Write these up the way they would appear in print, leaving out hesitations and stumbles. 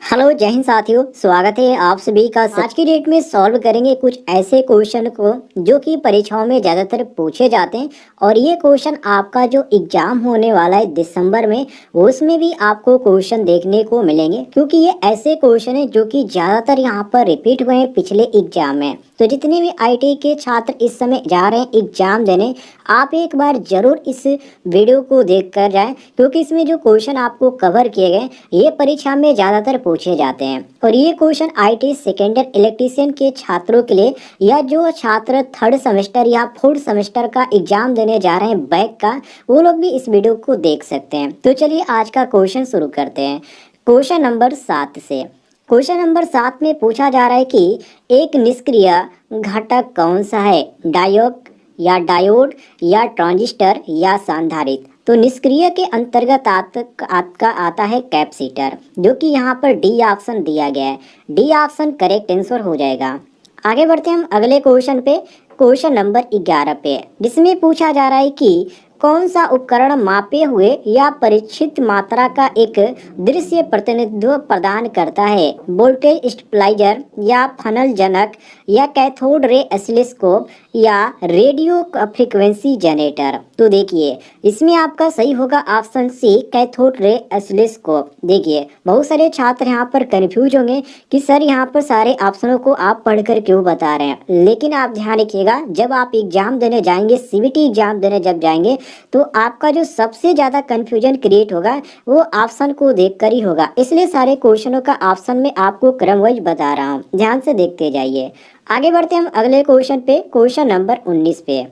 Hello जय हिंद साथियों, स्वागत है आप सभी का। आज की डेट में सॉल्व करेंगे कुछ ऐसे क्वेश्चन को जो कि परीक्षाओं में ज़्यादातर पूछे जाते हैं। और ये क्वेश्चन आपका जो एग्जाम होने वाला है दिसंबर में, उसमें भी आपको क्वेश्चन देखने को मिलेंगे, क्योंकि ये ऐसे क्वेश्चन है जो कि ज़्यादातर यहाँ पर रिपीट हुए हैं पिछले एग्जाम में। तो जितने भी आईटी के छात्र इस समय जा रहे हैं एग्जाम देने, आप एक बार जरूर इस वीडियो को देख कर जाएं, क्योंकि इसमें जो क्वेश्चन आपको कवर किए गए ये परीक्षा में ज़्यादातर पूछे जाते हैं। और ये question IT second year electrician के छात्रों के लिए, या जो छात्र थर्ड सेमेस्टर या फोर्थ सेमेस्टर का एग्जाम देने जा रहे हैं बैक का, वो लोग भी इस वीडियो को देख सकते हैं। तो चलिए आज का क्वेश्चन शुरू करते हैं क्वेश्चन नंबर 7 से। क्वेश्चन नंबर 7 में पूछा जा रहा है कि एक निष्क्रिय घटक कौन सा है, डायोड या ट्रांजिस्टर या संधारित्र। तो निष्क्रिय के अंतर्गत आपका आता है कैपेसिटर, जो कि यहाँ पर डी ऑप्शन दिया गया है। डी ऑप्शन करेक्ट आंसर हो जाएगा। आगे बढ़ते हैं हम अगले क्वेश्चन पे, क्वेश्चन नंबर 11 पे, जिसमें पूछा जा रहा है कि कौन सा उपकरण मापे हुए या परीक्षित मात्रा का एक दृश्य प्रतिनिधित्व प्रदान करता है, वोल्टेज स्टेबलाइजर या फनल जनक या कैथोड रे ऑसिलोस्कोप या रेडियो फ्रीक्वेंसी जनरेटर। तो देखिए इसमें आपका सही होगा option C, cathode ray oscilloscope. देखिए बहुत सारे छात्र यहाँ पर कंफ्यूज होंगे कि सर यहाँ पर सारे ऑप्शनों को आप पढ़कर क्यों बता रहे हैं, लेकिन आप ध्यान रखिएगा जब आप एग्जाम देने जाएंगे, सीबीटी एग्जाम देने जब जाएंगे, तो आपका जो सबसे ज़्यादा कंफ्यूजन क्रिएट होगा वो ऑप्शन को देखकर ही होगा। इसलिए सारे क्वेश्चनों का ऑप्शन में आपको क्रम वाइज बता रहा हूँ, ध्यान से देखते जाइए। आगे बढ़ते हम अगले क्वेश्चन पे, क्वेश्चन नंबर 19 पे,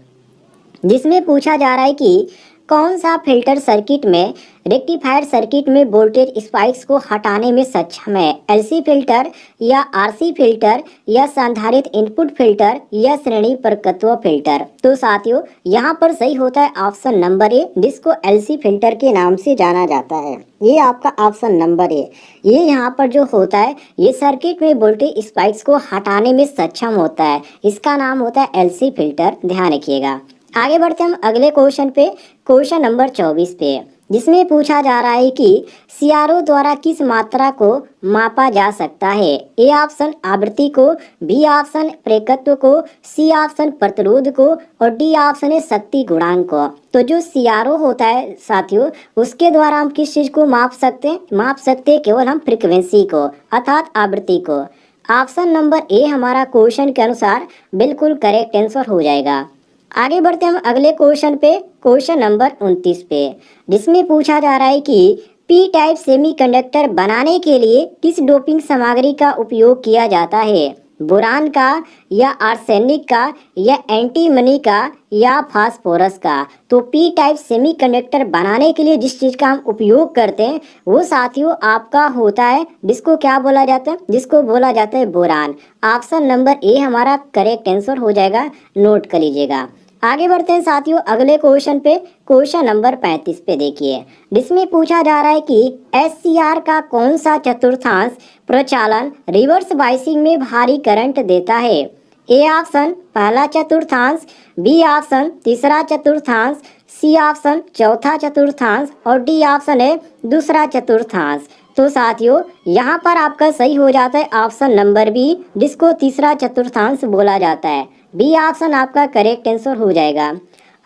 जिसमें पूछा जा रहा है कि कौन सा फिल्टर सर्किट में रेक्टिफायर सर्किट में वोल्टेज स्पाइक्स को हटाने में सक्षम है, एलसी फिल्टर या आरसी फिल्टर या संधारित्र इनपुट फिल्टर या श्रेणी प्रकत्व फिल्टर। तो साथियों यहाँ पर सही होता है ऑप्शन नंबर ए, जिसको एलसी फिल्टर के नाम से जाना जाता है। ये आपका ऑप्शन नंबर ए। ये यहाँ पर जो होता है ये सर्किट में वोल्टेज स्पाइक्स को हटाने में सक्षम होता है, इसका नाम होता है एलसी फिल्टर, ध्यान रखिएगा। आगे बढ़ते हम अगले क्वेश्चन पे, क्वेश्चन नंबर 24 पे, जिसमें पूछा जा रहा है कि सीआरओ द्वारा किस मात्रा को मापा जा सकता है, ए ऑप्शन आवृत्ति को, बी ऑप्शन प्रेरकत्व को, सी ऑप्शन प्रतिरोध को और डी ऑप्शन है शक्ति गुणांक को। तो जो सीआरओ होता है साथियों, उसके द्वारा हम किस चीज़ को माप सकते हैं केवल हम फ्रीक्वेंसी को, अर्थात आवृत्ति को। ऑप्शन नंबर ए हमारा क्वेश्चन के अनुसार बिल्कुल करेक्ट आंसर हो जाएगा। आगे बढ़ते हम अगले क्वेश्चन पे, क्वेश्चन नंबर 29 पे, जिसमें पूछा जा रहा है कि पी टाइप सेमीकंडक्टर बनाने के लिए किस डोपिंग सामग्री का उपयोग किया जाता है, बोरान का या आर्सेनिक का या एंटीमनी का या फास्फोरस का। तो पी टाइप सेमीकंडक्टर बनाने के लिए जिस चीज़ का हम उपयोग करते हैं वो साथियों आपका होता है, जिसको क्या बोला जाता है, जिसको बोला जाता है बोरान। ऑप्शन नंबर ए हमारा करेक्ट आंसर हो जाएगा, नोट कर लीजिएगा। आगे बढ़ते हैं साथियों अगले क्वेश्चन पे, क्वेश्चन नंबर 35 पे देखिए, जिसमें पूछा जा रहा है कि एससीआर का कौन सा चतुर्थांश प्रचालन रिवर्स बाइसिंग में भारी करंट देता है, ए ऑप्शन पहला चतुर्थांश, बी ऑप्शन तीसरा चतुर्थांश, सी ऑप्शन चौथा चतुर्थांश और डी ऑप्शन है दूसरा चतुर्थांश। तो साथियों यहाँ पर आपका सही हो जाता है ऑप्शन नंबर बी, जिसको तीसरा चतुर्थांश बोला जाता है। बी ऑप्शन आपका करेक्ट आंसर हो जाएगा।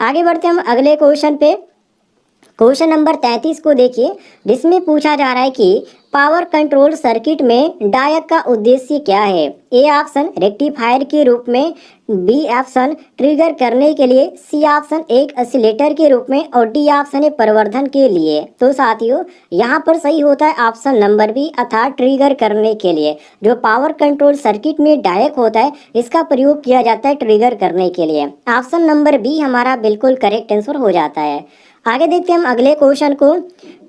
आगे बढ़ते हम अगले क्वेश्चन पे, क्वेश्चन नंबर 33 को देखिए, जिसमें पूछा जा रहा है कि पावर कंट्रोल सर्किट में डायक का उद्देश्य क्या है, ए ऑप्शन रेक्टिफायर के रूप में, बी ऑप्शन ट्रिगर करने के लिए, सी ऑप्शन एक ऑसिलेटर के रूप में और डी ऑप्शन है प्रवर्धन के लिए। तो साथियों यहाँ पर सही होता है ऑप्शन नंबर बी, अर्थात ट्रिगर करने के लिए। जो पावर कंट्रोल सर्किट में डायक होता है इसका प्रयोग किया जाता है ट्रिगर करने के लिए। ऑप्शन नंबर बी हमारा बिल्कुल करेक्ट आंसर हो जाता है। आगे देखते हैं हम अगले क्वेश्चन को,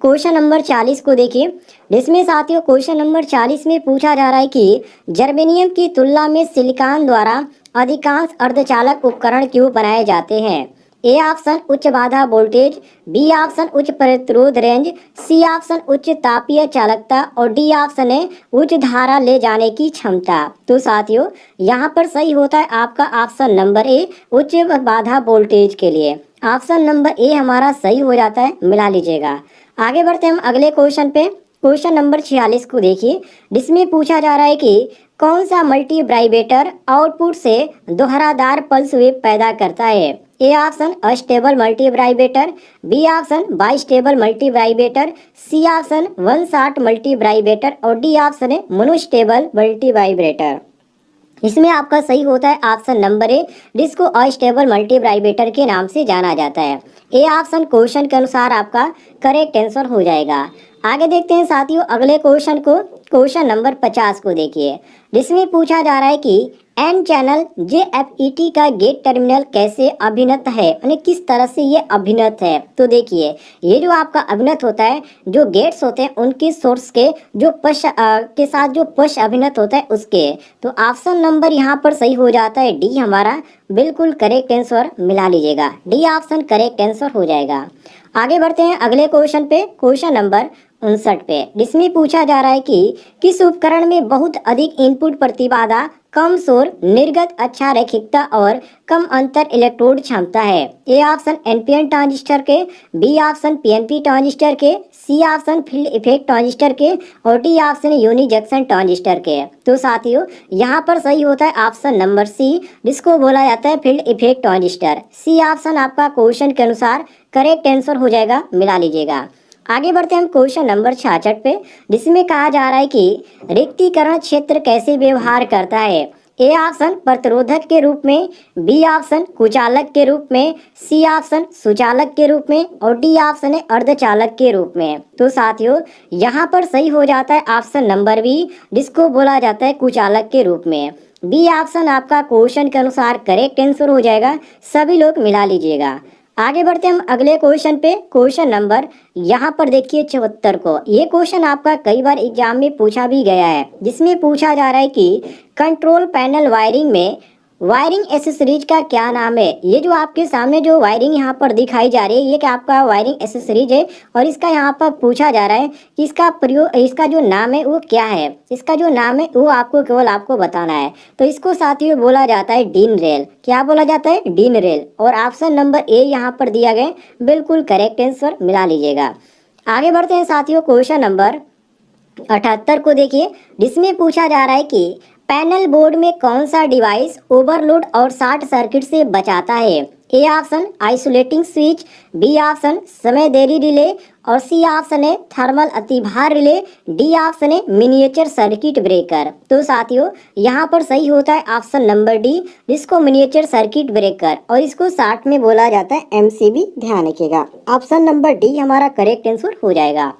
क्वेश्चन नंबर 40 को देखिए, जिसमें साथियों क्वेश्चन नंबर 40 में पूछा जा रहा है कि जर्मेनियम की तुलना में सिलिकॉन द्वारा अधिकांश अर्धचालक उपकरण क्यों बनाए जाते हैं, ए ऑप्शन उच्च बाधा वोल्टेज, बी ऑप्शन उच्च प्रतिरोध रेंज, सी ऑप्शन उच्च तापीय चालकता और डी ऑप्शन है उच्च धारा ले जाने की क्षमता। तो साथियों यहाँ पर सही होता है आपका ऑप्शन नंबर ए, उच्च बाधा वोल्टेज के लिए। ऑप्शन नंबर ए हमारा सही हो जाता है, मिला लीजिएगा। आगे बढ़ते हैं हम अगले क्वेश्चन पे, क्वेश्चन नंबर 46 को देखिए, जिसमें पूछा जा रहा है कि कौन सा मल्टी वाइब्रेटर आउटपुट से दोहरादार पल्स वेव पैदा करता है। A option astable multivibrator, B option bistable multivibrator, C option one shot multivibrator और डी ऑप्शन है मोनोस्टेबल मल्टी वाइब्रेटर। इसमें आपका सही होता है ऑप्शन नंबर ए, जिसको अस्टेबल मल्टी वाइब्रेटर के नाम से जाना जाता है। ए ऑप्शन क्वेश्चन के अनुसार आपका करेक्ट आंसर हो जाएगा। आगे देखते हैं साथियों अगले क्वेश्चन को, क्वेश्चन नंबर 50 को देखिए, जिसमें पूछा जा रहा है कि एन चैनल JFET का गेट टर्मिनल कैसे अभिन्नत है, यानी किस तरह से ये अभिन्नत है। तो देखिए ये जो आपका अभिन्नत होता है, जो गेट्स होते हैं उनके सोर्स के जो पश के साथ जो पश अभिन्नत होता है उसके, तो ऑप्शन नंबर यहाँ पर सही हो जाता है डी हमारा बिल्कुल करेक्ट आंसर मिला लीजिएगा, डी ऑप्शन करेक्ट आंसर हो जाएगा। आगे बढ़ते हैं अगले क्वेश्चन पे, क्वेश्चन नंबर 59 पे, जिसमें पूछा जा रहा है कि किस उपकरण में बहुत अधिक इनपुट प्रतिबाधा, कम शोर, निर्गत अच्छा रैखिकता और कम अंतर इलेक्ट्रोड क्षमता है। ए ऑप्शन एनपीएन ट्रांजिस्टर के, बी ऑप्शन पीएनपी ट्रांजिस्टर के, C option field effect transistor के और D option unijunction transistor के। तो साथियों यहाँ पर सही होता है ऑप्शन नंबर सी, जिसको बोला जाता है field effect transistor. C option आपका क्वेश्चन के अनुसार करेक्ट आंसर हो जाएगा, मिला लीजिएगा। आगे बढ़ते हैं हम क्वेश्चन नंबर 66 पे, जिसमें कहा जा रहा है कि रिक्तीकरण क्षेत्र कैसे व्यवहार करता है। ए ऑप्शन प्रतिरोधक के रूप में, बी ऑप्शन कुचालक के रूप में, सी ऑप्शन सुचालक के रूप में और डी ऑप्शन है अर्धचालक के रूप में। तो साथियों यहाँ पर सही हो जाता है ऑप्शन नंबर बी, जिसको बोला जाता है कुचालक के रूप में। बी ऑप्शन आपका क्वेश्चन के अनुसार करेक्ट आंसर हो जाएगा, सभी लोग मिला लीजिएगा। आगे बढ़ते हैं हम अगले क्वेश्चन पे, क्वेश्चन नंबर यहाँ पर देखिए 74 को। ये क्वेश्चन आपका कई बार एग्जाम में पूछा भी गया है, जिसमें पूछा जा रहा है कि कंट्रोल पैनल वायरिंग में वायरिंग एसेसरीज का क्या नाम है। ये जो आपके सामने जो वायरिंग यहाँ पर दिखाई जा रही है, ये क्या आपका वायरिंग एसेसरीज है और इसका यहाँ पर पूछा जा रहा है कि इसका प्रयोग, इसका जो नाम है वो क्या है। इसका जो नाम है वो आपको केवल आपको बताना है। तो इसको साथियों बोला जाता है डीन रेल। क्या बोला जाता है? Dean rail. और ऑप्शन नंबर ए यहाँ पर दिया गया, बिल्कुल करेक्ट आंसर मिला लीजिएगा। आगे बढ़ते हैं साथियों क्वेश्चन नंबर 78 को देखिए, जिसमें पूछा जा रहा है कि पैनल बोर्ड में कौन सा डिवाइस ओवरलोड और शॉर्ट सर्किट से बचाता है। A option isolating switch, B option समय देरी रिले और सी ऑप्शन है थर्मल अतिभार रिले, डी ऑप्शन है मिनिएचर सर्किट ब्रेकर। तो साथियों यहाँ पर सही होता है ऑप्शन नंबर डी, जिसको मिनिएचर सर्किट ब्रेकर और इसको शॉर्ट में बोला जाता है एमसीबी। ध्यान रखिएगा, ऑप्शन नंबर डी हमारा करेक्ट आंसर हो जाएगा।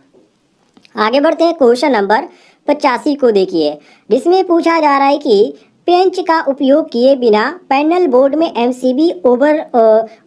आगे बढ़ते हैं क्वेश्चन नंबर 85 को देखिए, जिसमें पूछा जा रहा है कि पेंच का उपयोग किए बिना पैनल बोर्ड में एमसीबी ओवर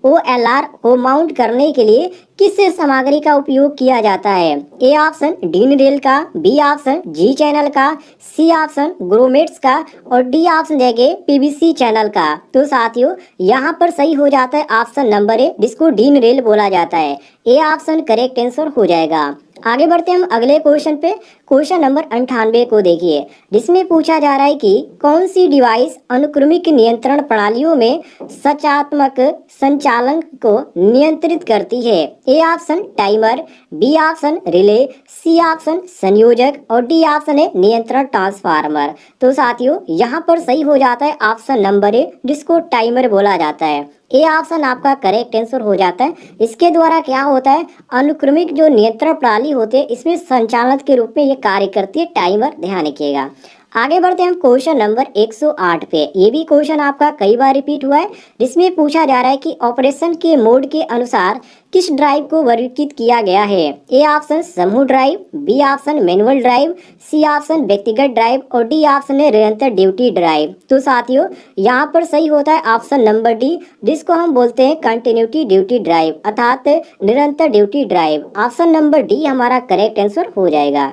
ओएलआर को माउंट करने के लिए किस सामग्री का उपयोग किया जाता है। ए ऑप्शन डीन रेल का, बी ऑप्शन जी चैनल का, सी ऑप्शन ग्रोमेट्स का और डी ऑप्शन देंगे पीवीसी चैनल का। तो साथियों यहाँ पर सही हो जाता है ऑप्शन नंबर ए, जिसको डीन रेल बोला जाता है। ए ऑप्शन करेक्ट आंसर हो जाएगा। आगे बढ़ते हैं हम अगले क्वेश्चन पे, क्वेश्चन नंबर 98 को देखिए, जिसमें पूछा जा रहा है कि कौन सी डिवाइस अनुक्रमिक नियंत्रण प्रणालियों में सचात्मक संचालन को नियंत्रित करती है। A option timer, B option relay, C option संयोजक और डी ऑप्शन है नियंत्रण ट्रांसफार्मर। तो साथियों यहाँ पर सही हो जाता है ऑप्शन नंबर ए, जिसको टाइमर बोला जाता है। ए ऑप्शन आपका करेक्ट आंसर हो जाता है। इसके द्वारा क्या होता है, अनुक्रमिक जो नियंत्रण प्रणाली होते हैं इसमें संचालक के रूप में ये कार्य करती है टाइमर। ध्यान रखिएगा। आगे बढ़ते हैं हम क्वेश्चन नंबर 108 पे। ये भी क्वेश्चन आपका कई बार रिपीट हुआ है, जिसमें पूछा जा रहा है कि ऑपरेशन के मोड के अनुसार किस ड्राइव को वर्गीकृत किया गया है। ए ऑप्शन समूह drive, B option manual drive, C option व्यक्तिगत ड्राइव और डी ऑप्शन है निरंतर ड्यूटी ड्राइव। तो साथियों यहाँ पर सही होता है ऑप्शन नंबर डी, जिसको हम बोलते हैं कंटिन्यूटी ड्यूटी ड्राइव अर्थात निरंतर duty drive. Option number D हमारा करेक्ट आंसर हो जाएगा।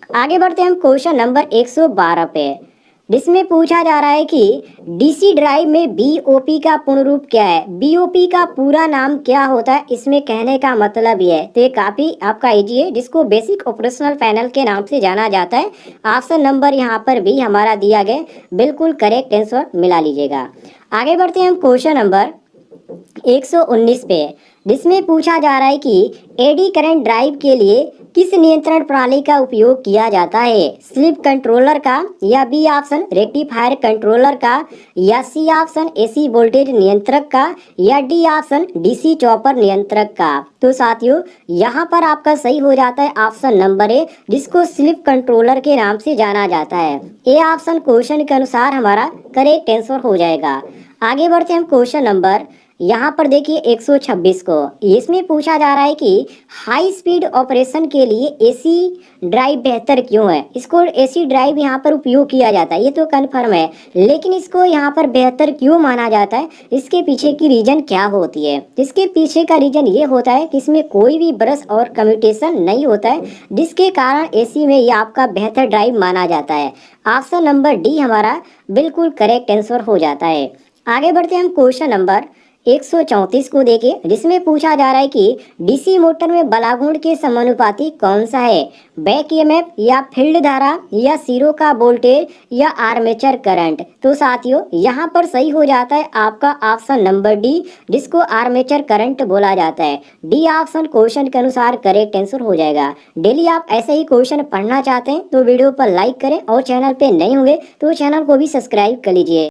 आगे बढ़ते हैं हम क्वेश्चन नंबर 112 पे, जिसमें पूछा जा रहा है कि डीसी ड्राइव में बीओपी का पूर्ण रूप क्या है। बीओपी का पूरा नाम क्या होता है, इसमें कहने का मतलब ये है। तो ये काफ़ी आपका इजी है, जिसको बेसिक ऑपरेशनल पैनल के नाम से जाना जाता है। ऑप्शन नंबर यहाँ पर भी हमारा दिया गया, बिल्कुल करेक्ट आंसर मिला लीजिएगा। आगे बढ़ते हैं हम क्वेश्चन नंबर 119 पे, जिसमें पूछा जा रहा है कि एडी करंट ड्राइव के लिए किस नियंत्रण प्रणाली का उपयोग किया जाता है? स्लीप कंट्रोलर का, या बी ऑप्शन रेक्टिफायर कंट्रोलर का, या सी ऑप्शन एसी वोल्टेज नियंत्रक का, या डी ऑप्शन डीसी चॉपर नियंत्रक का। तो साथियों यहाँ पर आपका सही हो जाता है ऑप्शन नंबर ए, जिसको स्लीप कंट्रोलर के नाम से जाना जाता है। ए ऑप्शन क्वेश्चन के अनुसार हमारा करेक्ट आंसर हो जाएगा। आगे बढ़ते हैं हम क्वेश्चन नंबर यहाँ पर देखिए 126 को। इसमें पूछा जा रहा है कि हाई स्पीड ऑपरेशन के लिए एसी ड्राइव बेहतर क्यों है। इसको एसी ड्राइव यहाँ पर उपयोग किया जाता है, ये तो कन्फर्म है, लेकिन इसको यहाँ पर बेहतर क्यों माना जाता है, इसके पीछे की रीजन क्या होती है। इसके पीछे का रीजन ये होता है कि इसमें कोई भी ब्रश और कम्यूटेशन नहीं होता है, जिसके कारण एसी में ये आपका बेहतर ड्राइव माना जाता है। ऑप्शन नंबर डी हमारा बिल्कुल करेक्ट आंसर हो जाता है। आगे बढ़ते हैं हम क्वेश्चन नंबर 134 को देखिए, जिसमें पूछा जा रहा है कि डीसी मोटर में बलागुण के समानुपाती कौन सा है? बैक ईएमएफ, या फील्ड धारा, या सिरों का वोल्टेज, या आर्मेचर करंट। तो साथियों यहाँ पर सही हो जाता है आपका ऑप्शन नंबर डी, जिसको आर्मेचर करंट बोला जाता है। डी ऑप्शन क्वेश्चन के अनुसार करेक्ट आंसर हो जाएगा। डेली आप ऐसे ही क्वेश्चन पढ़ना चाहते हैं तो वीडियो पर लाइक करें, और चैनल पे नए होंगे तो चैनल को भी सब्सक्राइब कर लीजिए।